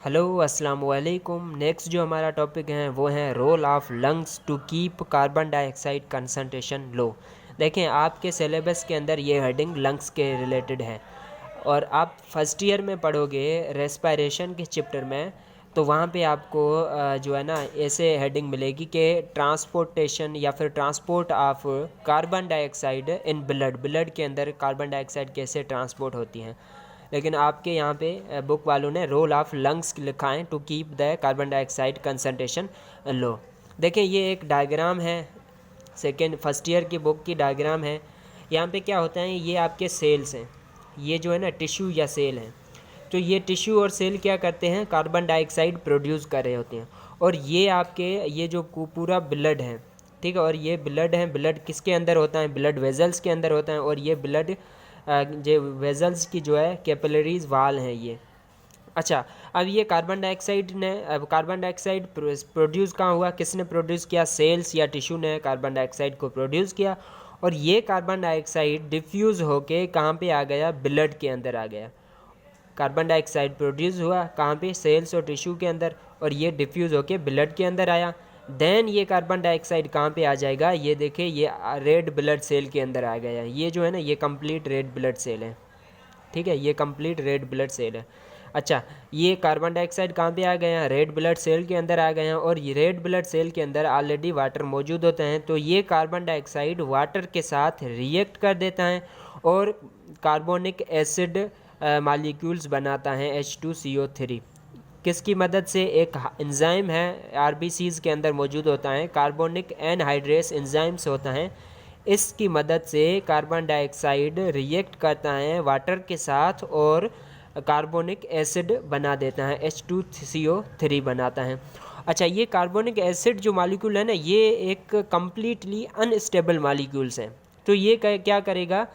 Hello अस्सलाम वालेकुम। Next जो हमारा टॉपिक है वो है role of lungs to keep carbon dioxide concentration low. देखें, आपके सिलेबस के अंदर ये हेडिंग लंग्स के रिलेटेड है और आप फर्स्ट ईयर में पढ़ोगे रेस्पिरेशन के चैप्टर में, तो वहाँ पे आपको जो है ना ऐसे हेडिंग मिलेगी कि ट्रांसपोर्टेशन या फिर transport of carbon dioxide in blood के अंदर कार्बन डाइऑक्साइड कैसे ट्रांसपोर्ट होती हैं। लेकिन आपके यहाँ पे बुक वालों ने रोल ऑफ लंग्स लिखा है to keep the carbon dioxide concentration low. देखें, ये एक डायग्राम है, फर्स्ट ईयर की बुक की डायग्राम है। यहाँ पे क्या होता है, ये आपके सेल्स हैं, ये जो है ना टिश्यू या सेल हैं। तो ये टिश्यू और सेल क्या करते हैं, कार्बन डाइऑक्साइड प्रोड्यूस कर रहे होते हैं। और ये आपके ये जो पूरा ब्लड है, ठीक है, और ये ब्लड है, ब्लड किसके अंदर होता है, ब्लड वेजल्स के अंदर होता है। और ये ब्लड जो वेजल्स की जो है कैपिलरीज वाल हैं ये। अच्छा, अब ये कार्बन डाइऑक्साइड ने, अब कार्बन डाइऑक्साइड प्रोड्यूस कहाँ हुआ, किसने प्रोड्यूस किया, सेल्स या टिश्यू ने कार्बन डाइऑक्साइड को प्रोड्यूस किया। और ये कार्बन डाइऑक्साइड डिफ्यूज़ होके कहाँ पे आ गया, ब्लड के अंदर आ गया। कार्बन डाइऑक्साइड प्रोड्यूस हुआ कहाँ पे, सेल्स और टिश्यू के अंदर, और ये डिफ्यूज़ होके ब्लड के अंदर आया। देन ये कार्बन डाइऑक्साइड कहाँ पे आ जाएगा, ये देखें, ये रेड ब्लड सेल के अंदर आ गया। ये जो है ना, ये कंप्लीट रेड ब्लड सेल है, ठीक है, ये कंप्लीट रेड ब्लड सेल है। अच्छा, ये कार्बन डाइऑक्साइड कहाँ पे आ गए हैं, रेड ब्लड सेल के अंदर आ गए हैं। और ये रेड ब्लड सेल के अंदर ऑलरेडी वाटर मौजूद होते हैं, तो ये कार्बन डाइऑक्साइड वाटर के साथ रिएक्ट कर देता है और कार्बोनिक एसिड मालिक्यूल्स बनाता है H2CO3। किसकी मदद से, एक एंजाइम है आरबीसीज के अंदर मौजूद होता है, कार्बोनिक एनहाइड्रेस एंजाइम्स होता है। इसकी मदद से कार्बन डाइऑक्साइड रिएक्ट करता है वाटर के साथ और कार्बोनिक एसिड बना देता है, H2CO3 बनाता है। अच्छा, ये कार्बोनिक एसिड जो मालिक्यूल है ना, ये एक कम्प्लीटली अनस्टेबल मालिक्यूल्स हैं। तो ये क्या करेगा,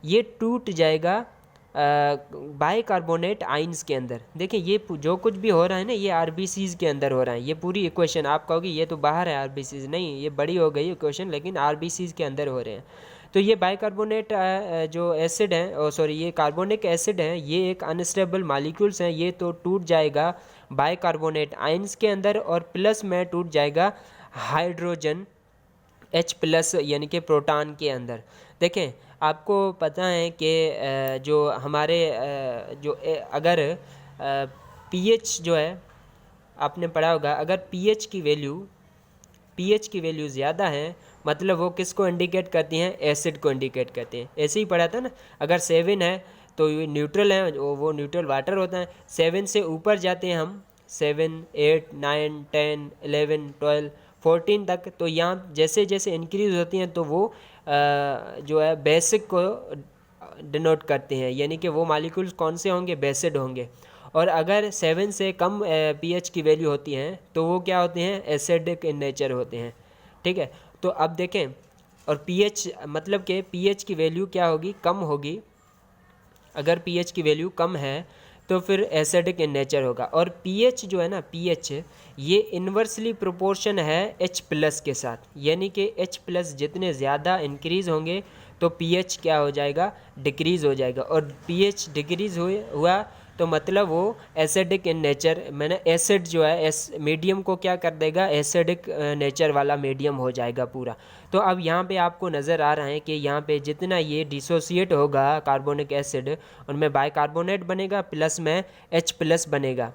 ये टूट जाएगा बाइकार्बोनेट आइंस के अंदर। देखिए, ये जो कुछ भी हो रहा है ना, ये आरबीसीज के अंदर हो रहा है। ये पूरी इक्वेशन आप कहोगे ये तो बाहर है, आरबीसीज नहीं, ये बड़ी हो गई इक्वेशन, लेकिन आरबीसीज के अंदर हो रहे हैं। तो ये बाइकार्बोनेट जो एसिड है, सॉरी, ये कार्बोनिक एसिड है, ये एक अनस्टेबल मालिक्यूल्स हैं। ये तो टूट जाएगा बाइकार्बोनेट आइंस के अंदर और प्लस में टूट जाएगा हाइड्रोजन H+ यानी कि प्रोटॉन के अंदर। देखें, आपको पता है कि जो हमारे अगर पीएच जो है, आपने पढ़ा होगा, अगर पीएच की वैल्यू ज़्यादा है, मतलब वो किसको इंडिकेट करती हैं, एसिड को इंडिकेट करते हैं। ऐसे ही पढ़ा था ना, अगर 7 है तो ये न्यूट्रल है, वो न्यूट्रल वाटर होता है। 7 से ऊपर जाते हैं हम, 7, 8, 9, 10, 11, 12, 14 तक, तो यहाँ जैसे जैसे इंक्रीज होती हैं तो वो जो है बेसिक को डिनोट करते हैं, यानी कि वो मालिक्यूल्स कौन से होंगे, बेसिड होंगे। और अगर 7 से कम पीएच की वैल्यू होती हैं तो वो क्या होते हैं, एसिडिक इन नेचर होते हैं, ठीक है। तो अब देखें, और पीएच मतलब कि पीएच की वैल्यू क्या होगी, कम होगी। अगर पीएच की वैल्यू कम है तो फिर एसिडिक इन नेचर होगा। और पीएच जो है ना, पीएच ये इन्वर्सली प्रोपोर्शन है H+ के साथ, यानी कि H+ जितने ज़्यादा इंक्रीज़ होंगे तो पीएच क्या हो जाएगा, डिक्रीज़ हो जाएगा। और पीएच डिक्रीज़ हुआ तो मतलब वो एसिडिक इन नेचर, मैंने एसिड जो है मीडियम को क्या कर देगा, एसिडिक नेचर वाला मीडियम हो जाएगा पूरा। तो अब यहाँ पे आपको नज़र आ रहा है कि यहाँ पे जितना ये डिसोसिएट होगा कार्बोनिक एसिड, उनमें बाइकार्बोनेट बनेगा, प्लस में H+ बनेगा।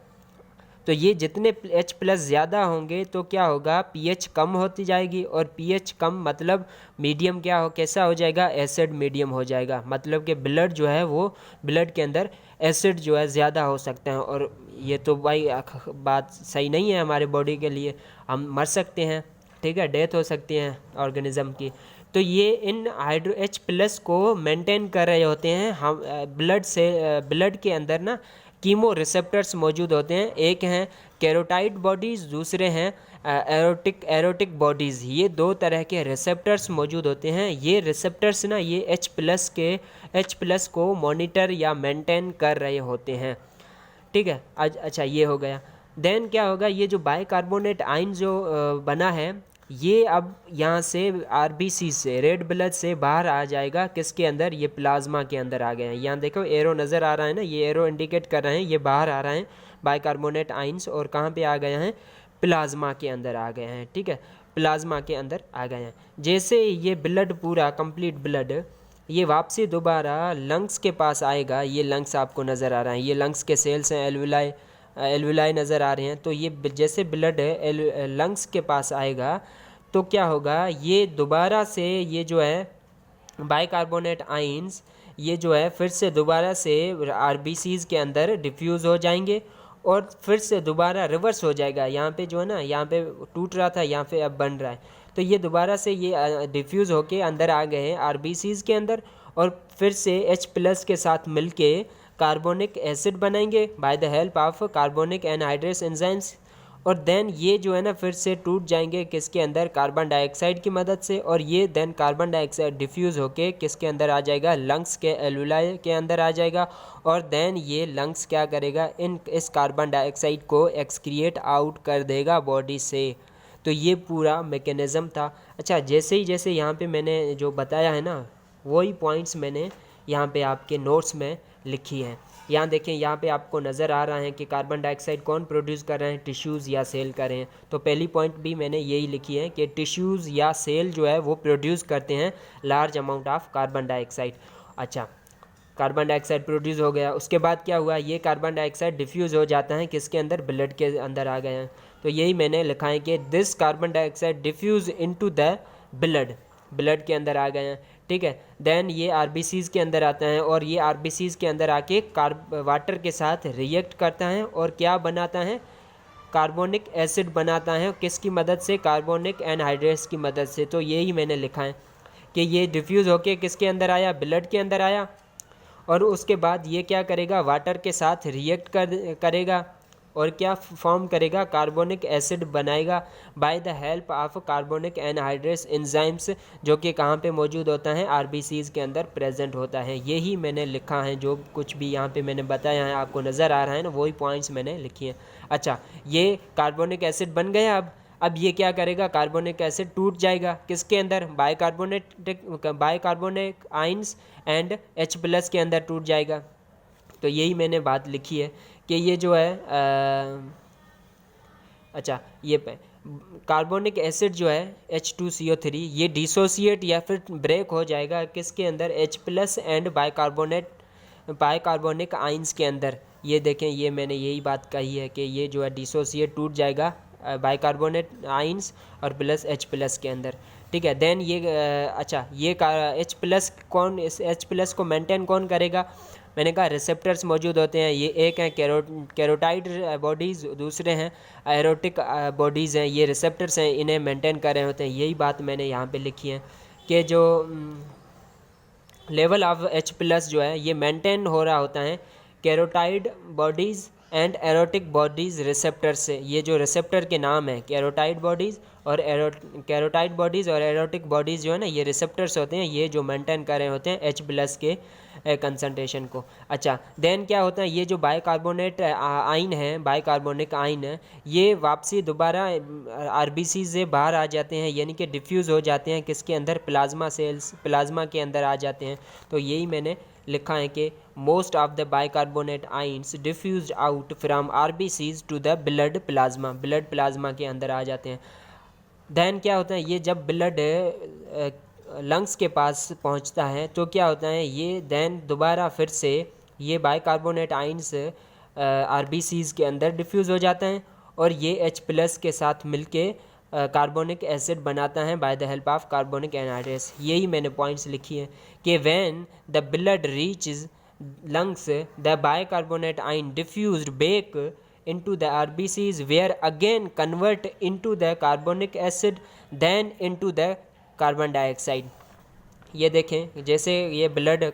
तो ये जितने H+ ज़्यादा होंगे तो क्या होगा, पीएच कम होती जाएगी। और पीएच कम मतलब मीडियम क्या हो, कैसा हो जाएगा, एसिड मीडियम हो जाएगा। मतलब कि ब्लड जो है, वो ब्लड के अंदर एसिड जो है ज़्यादा हो सकते हैं। और ये तो भाई बात सही नहीं है हमारे बॉडी के लिए, हम मर सकते हैं, ठीक है, डेथ हो सकती है ऑर्गेनिज्म की। तो ये इन H+ को मेंटेन कर रहे होते हैं हम ब्लड के अंदर ना कीमो रिसेप्टर्स मौजूद होते हैं। एक हैं कैरोटाइड बॉडीज़, दूसरे हैं एरोटिक बॉडीज़। ये 2 तरह के रिसेप्टर्स मौजूद होते हैं। ये रिसेप्टर्स ना, ये H+ को मॉनिटर या मेंटेन कर रहे होते हैं, ठीक है। अच्छा, ये हो गया। देन क्या होगा, ये जो बाइकार्बोनेट आयन जो बना है, ये अब यहाँ से आरबीसी से रेड ब्लड से बाहर आ जाएगा किसके अंदर, ये प्लाज्मा के अंदर आ गए हैं। यहाँ देखो एरो नज़र आ रहा है ना, ये एरो इंडिकेट कर रहे हैं ये बाहर आ रहे हैं बाइकार्बोनेट आइंस, और कहाँ पे आ गए हैं, प्लाज्मा के अंदर आ गए हैं। ठीक है, प्लाज्मा के अंदर आ गए हैं। जैसे ये ब्लड पूरा कंप्लीट ब्लड ये वापसी दोबारा लंग्स के पास आएगा, ये लंग्स आपको नज़र आ रहा है, ये लंग्स के सेल्स हैं, एल्वुलाई नज़र आ रहे हैं। तो ये जैसे ब्लड लंग्स के पास आएगा तो क्या होगा, ये दोबारा से ये जो है बाइकार्बोनेट आइंस ये जो है फिर से दोबारा से आरबीसीज़ के अंदर डिफ्यूज़ हो जाएंगे और फिर से दोबारा रिवर्स हो जाएगा। यहाँ पे जो है ना, यहाँ पे टूट रहा था, यहाँ पे अब बन रहा है। तो ये दोबारा से ये डिफ्यूज़ होके अंदर आ गए हैं आरबीसीज़ के अंदर, और फिर से H+ के साथ मिलके कार्बोनिक एसिड बनाएंगे by the help of carbonic anhydrase enzymes. और देन ये जो है ना फिर से टूट जाएंगे किसके अंदर, कार्बन डाइऑक्साइड की मदद से, और ये देन कार्बन डाइऑक्साइड डिफ्यूज़ होके किसके अंदर आ जाएगा, लंग्स के एल्वुलाई के अंदर आ जाएगा। और देन ये लंग्स क्या करेगा, इस कार्बन डाइऑक्साइड को एक्सक्रिएट आउट कर देगा बॉडी से। तो ये पूरा मैकेनिज़्म था। अच्छा, जैसे यहाँ पे मैंने जो बताया है ना, वही पॉइंट्स मैंने यहाँ पे आपके नोट्स में लिखी हैं। यहाँ देखें, यहाँ पे आपको नज़र आ रहा है कि कार्बन डाइऑक्साइड कौन प्रोड्यूस कर रहे हैं, टिश्यूज़ या सेल कर रहे हैं। तो पहली पॉइंट भी मैंने यही लिखी है कि टिश्यूज़ या सेल जो है वो प्रोड्यूस करते हैं large amount of carbon dioxide. अच्छा, कार्बन डाइऑक्साइड प्रोड्यूस हो गया, उसके बाद क्या हुआ, ये कार्बन डाइऑक्साइड डिफ्यूज़ हो जाता है किसके अंदर, ब्लड के अंदर आ गए हैं। तो यही मैंने लिखा है कि this carbon dioxide diffuse into the blood के अंदर आ गए हैं। ठीक है, देन ये आरबीसीज़ के अंदर आता है, और ये आरबीसीज़ के अंदर आके वाटर के साथ रिएक्ट करता है और क्या बनाता है, कार्बोनिक एसिड बनाता है। किसकी मदद से, कार्बोनिक एनहाइड्रेट्स की मदद से। तो यही मैंने लिखा है कि ये डिफ्यूज़ होके किसके अंदर आया, ब्लड के अंदर आया, और उसके बाद ये क्या करेगा, वाटर के साथ रिएक्ट करेगा और क्या फॉर्म करेगा, कार्बोनिक एसिड बनाएगा by the help of carbonic anhydrase enzymes, जो कि कहाँ पे मौजूद होता है, आरबीसीज़ के अंदर प्रेजेंट होता है। यही मैंने लिखा है, जो कुछ भी यहाँ पे मैंने बताया है आपको नज़र आ रहा है ना, वही पॉइंट्स मैंने लिखी हैं। अच्छा, ये कार्बोनिक एसिड बन गया। अब ये क्या करेगा, कार्बोनिक एसिड टूट जाएगा किसके अंदर, बाइकार्बोनेट आइंस एंड H+ के अंदर टूट जाएगा। तो यही मैंने बात लिखी है कि ये जो है अच्छा, ये कार्बोनिक एसिड जो है H2CO3 ये डिसोसिएट या फिर ब्रेक हो जाएगा किसके अंदर, H+ एंड बाइकार्बोनिक आइंस के अंदर। ये देखें, ये मैंने यही बात कही है कि ये जो है डिसोसिएट टूट जाएगा बाइकार्बोनेट आइंस और H+ के अंदर। ठीक है, देन ये अच्छा, ये H+ कौन, इस H+ को मेंटेन कौन करेगा, मैंने कहा रिसेप्टर्स मौजूद होते हैं। ये एक हैं कैरोटाइड बॉडीज़, दूसरे हैं एरोटिक बॉडीज़ हैं, ये रिसेप्टर्स हैं, इन्हें मेंटेन कर रहे होते हैं। यही बात मैंने यहाँ पे लिखी है कि जो लेवल ऑफ H+ जो है ये मेंटेन हो रहा होता है carotid bodies and aortic bodies receptor से। ये जो रिसेप्टर के नाम है कैरोटाइड बॉडीज़ और एरोटिक बॉडीज़ जो है ना, ये रिसेप्टर्स होते हैं, ये जो मेंटेन कर रहे होते हैं H+ के कंसंट्रेशन को। अच्छा, देन क्या होता है, ये जो बाइकार्बोनेट आइन है, बाइकार्बोनिक आइन है, ये वापसी दोबारा आरबीसी से बाहर आ जाते हैं, यानी कि डिफ्यूज़ हो जाते हैं किसके अंदर, प्लाज्मा के अंदर आ जाते हैं। तो यही मैंने लिखा है कि most of the bicarbonate ions diffused out from RBCs to the blood plasma के अंदर आ जाते हैं। देन क्या होता है, ये जब ब्लड लंग्स के पास पहुंचता है तो क्या होता है, ये देन दोबारा फिर से ये बाइकार्बोनेट आइंस आरबीसीज के अंदर डिफ्यूज़ हो जाते हैं और ये H+ के साथ मिलके कार्बोनिक एसिड बनाता है by the help of carbonic anhydrase. यही मैंने पॉइंट्स लिखी हैं कि when the blood reaches lungs the bicarbonate ion diffused back into the RBCs where again convert into the carbonic acid then into the carbon dioxide। ये देखें, जैसे ये blood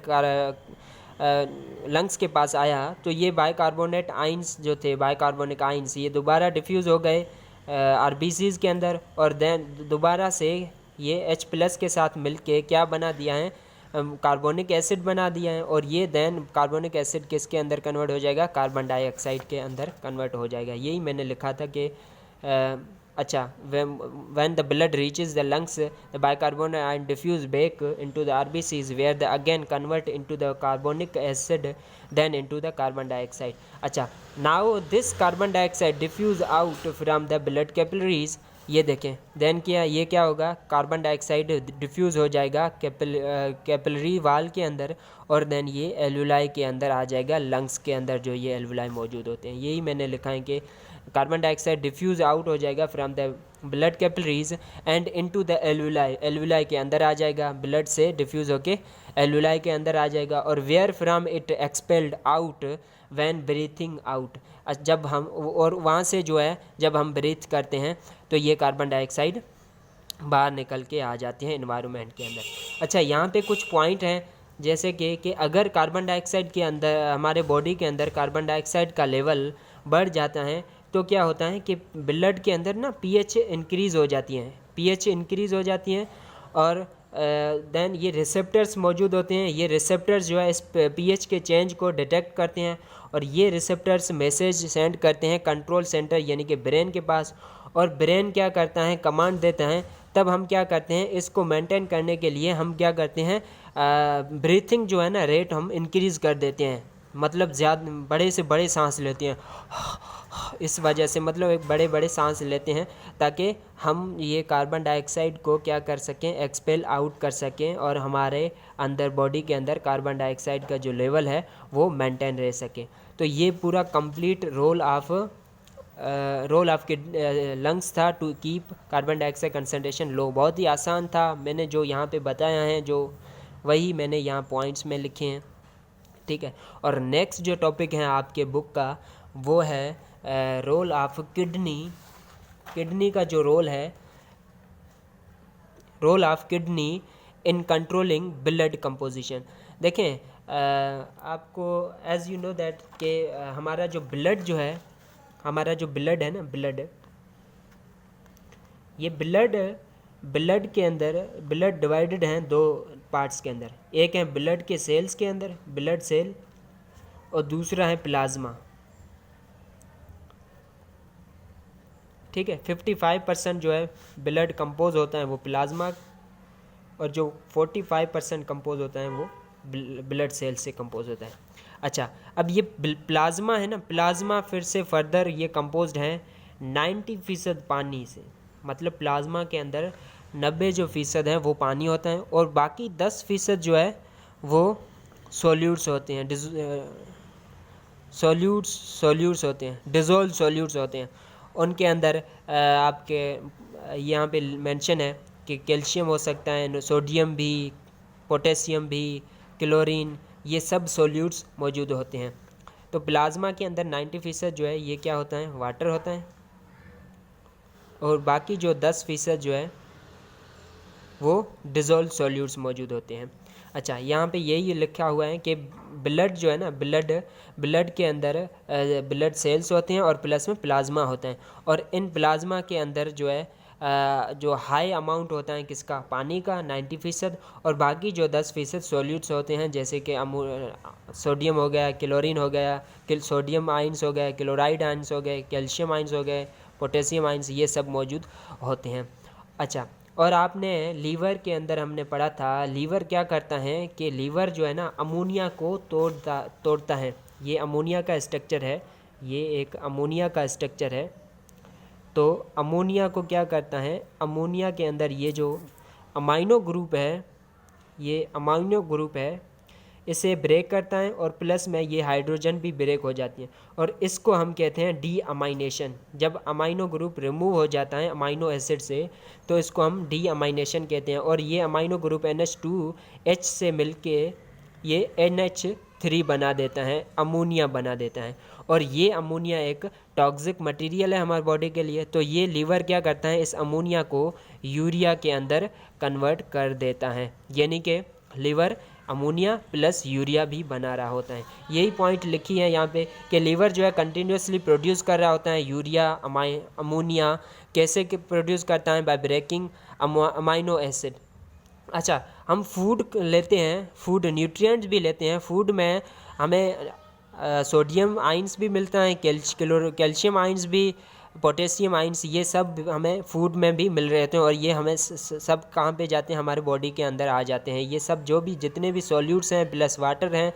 lungs के पास आया तो ये बाइकार्बोनेट आइंस जो थे, बाइकार्बोनिक आइंस, ये दोबारा डिफ्यूज़ हो गए आरबीसीज़ के अंदर और देन दोबारा से ये H+ के साथ मिलके क्या बना दिया है, कार्बोनिक एसिड बना दिया है और ये देन कार्बोनिक एसिड किसके अंदर कन्वर्ट हो जाएगा, कार्बन डाइऑक्साइड के अंदर कन्वर्ट हो जाएगा। यही मैंने लिखा था कि अच्छा, when the blood reaches the lungs, the bicarbonate ion diffuse back into the RBCs where they again convert into the carbonic acid then into the carbon dioxide. अच्छा, now this carbon dioxide diffuse out from the blood capillaries. ये देखें then क्या ये क्या होगा, carbon dioxide diffuse हो जाएगा capillary वाल के अंदर और देन ये एल्वुलाई के अंदर आ जाएगा, लंग्स के अंदर जो ये एल्वुलाई मौजूद होते हैं। यही मैंने लिखा है कि कार्बन डाइऑक्साइड डिफ्यूज़ आउट हो जाएगा from the blood capillaries and into the alveoli, alveoli के अंदर आ जाएगा, ब्लड से डिफ्यूज़ होके एल्वुलाई के अंदर आ जाएगा और where from it expelled out when breathing out. जब हम और वहाँ से जो है जब हम ब्रीथ करते हैं तो ये कार्बन डाइऑक्साइड बाहर निकल के आ जाते हैं एनवायरनमेंट के अंदर। अच्छा, यहाँ पे कुछ पॉइंट हैं जैसे कि अगर कार्बन डाइऑक्साइड के अंदर हमारे बॉडी के अंदर कार्बन डाइऑक्साइड का लेवल बढ़ जाता है तो क्या होता है कि ब्लड के अंदर ना पीएच इंक्रीज़ हो जाती हैं, पीएच इंक्रीज़ हो जाती हैं और देन ये रिसेप्टर्स मौजूद होते हैं। ये रिसेप्टर्स जो है इस पीएच के चेंज को डिटेक्ट करते हैं और ये रिसेप्टर्स मैसेज सेंड करते हैं कंट्रोल सेंटर यानी कि ब्रेन के पास, और ब्रेन क्या करता है, कमांड देता है। तब हम क्या करते हैं, इसको मेंटेन करने के लिए हम क्या करते हैं, ब्रीथिंग जो है ना रेट हम इंक्रीज़ कर देते हैं, मतलब ज़्यादा बड़े से बड़े सांस लेते हैं इस वजह से, मतलब एक बड़े बड़े सांस लेते हैं ताकि हम ये कार्बन डाइऑक्साइड को क्या कर सकें, एक्सपेल आउट कर सकें और हमारे अंदर बॉडी के अंदर कार्बन डाइऑक्साइड का जो लेवल है वो मेंटेन रह सके। तो ये पूरा कंप्लीट रोल ऑफ लंग्स था to keep carbon dioxide concentration low. बहुत ही आसान था, मैंने जो यहाँ पे बताया है जो वही मैंने यहाँ पॉइंट्स में लिखे हैं, ठीक है। और नेक्स्ट जो टॉपिक है आपके बुक का वो है रोल ऑफ किडनी। किडनी का जो रोल है, role of kidney in controlling blood composition. देखें आपको एज यू नो दैट कि हमारा जो ब्लड जो है, हमारा जो ब्लड है ना, ब्लड, ये ब्लड के अंदर ब्लड डिवाइडेड हैं दो पार्ट्स के अंदर। एक है ब्लड के सेल्स के अंदर, ब्लड सेल, और दूसरा है प्लाज्मा, ठीक है। 55% जो है ब्लड कंपोज होता है वो प्लाज्मा, और जो 45% कंपोज होता है वो ब्लड सेल से कंपोज होता है। अच्छा, अब ये प्लाज्मा है ना, प्लाज्मा फिर से फर्दर ये कंपोज्ड है 90% पानी से, मतलब प्लाज्मा के अंदर 90% है वो पानी होता है और बाकी 10% जो है वो सॉल्यूट्स होते हैं, सॉल्यूट्स होते हैं, डिज़ोल्व सॉल्यूट्स होते हैं। उनके अंदर आपके यहाँ पे मेंशन है कि कैल्शियम हो सकता है, सोडियम भी, पोटेशियम भी, क्लोरीन, ये सब सॉल्यूट्स मौजूद होते हैं। तो प्लाज्मा के अंदर 90% जो है ये क्या होता है, वाटर होता है, और बाकी जो 10% जो है वो डिज़ोल्व सॉल्यूट्स मौजूद होते हैं। अच्छा, यहाँ पे यही लिखा हुआ है कि ब्लड जो है ना, ब्लड के अंदर ब्लड सेल्स होते हैं और प्लस में प्लाज्मा होता है, और इन प्लाज्मा के अंदर जो है जो हाई अमाउंट होता है किसका, पानी का 90%, और बाकी जो 10% सॉल्यूट्स होते हैं जैसे कि सोडियम हो गया, क्लोरीन हो गया, सोडियम आइंस हो गए, क्लोराइड आइंस हो गए, कैल्शियम आइंस हो गए, पोटेशियम आइंस, ये सब मौजूद होते हैं। अच्छा, और आपने लीवर के अंदर हमने पढ़ा था, लीवर क्या करता है कि लीवर जो है ना अमोनिया को तोड़ता है। ये अमोनिया का स्ट्रक्चर है, ये एक अमोनिया का स्ट्रक्चर है। तो अमोनिया को क्या करता है, अमोनिया के अंदर ये जो अमाइनो ग्रुप है, ये अमाइनो ग्रुप है, इसे ब्रेक करता है और प्लस में ये हाइड्रोजन भी ब्रेक हो जाती है, और इसको हम कहते हैं डी अमाइनेशन। जब अमाइनो ग्रुप रिमूव हो जाता है अमाइनो एसिड से तो इसको हम डी अमाइनेशन कहते हैं, और ये अमाइनो ग्रुप NH2H से मिलके ये NH3 बना देता है, अमोनिया बना देता है, और ये अमोनिया एक टॉक्सिक मटेरियल है हमारे बॉडी के लिए। तो ये लीवर क्या करता है, इस अमोनिया को यूरिया के अंदर कन्वर्ट कर देता है, यानी कि लीवर अमोनिया प्लस यूरिया भी बना रहा होता है। यही पॉइंट लिखी है यहाँ पे कि लीवर जो है कंटिन्यूसली प्रोड्यूस कर रहा होता है यूरिया, अमोनिया। कैसे प्रोड्यूस करता है, बाय ब्रेकिंग अमाइनो एसिड। अच्छा, हम फूड लेते हैं, फूड न्यूट्रिएंट्स भी लेते हैं, फूड में हमें सोडियम आइंस भी मिलता है, कैल्शियम आइंस भी पोटेशियम आइंस, ये सब हमें फूड में भी मिल रहे होते हैं और ये हमें सब कहाँ पे जाते हैं, हमारे बॉडी के अंदर आ जाते हैं। ये सब जो भी जितने भी सॉल्यूट्स हैं प्लस वाटर हैं,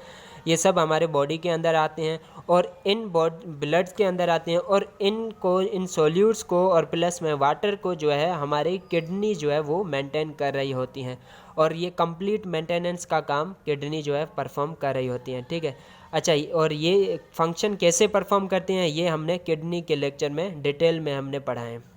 ये सब हमारे बॉडी के अंदर आते हैं और इन ब्लड के अंदर आते हैं और इन सॉल्यूट्स को और प्लस में वाटर को जो है हमारी किडनी जो है वो मेंटेन कर रही होती हैं और ये कंप्लीट मेंटेनेंस का काम किडनी जो है परफॉर्म कर रही होती हैं। ठीक है, अच्छा, और ये फंक्शन कैसे परफॉर्म करते हैं ये हमने किडनी के लेक्चर में डिटेल में हमने पढ़ा है।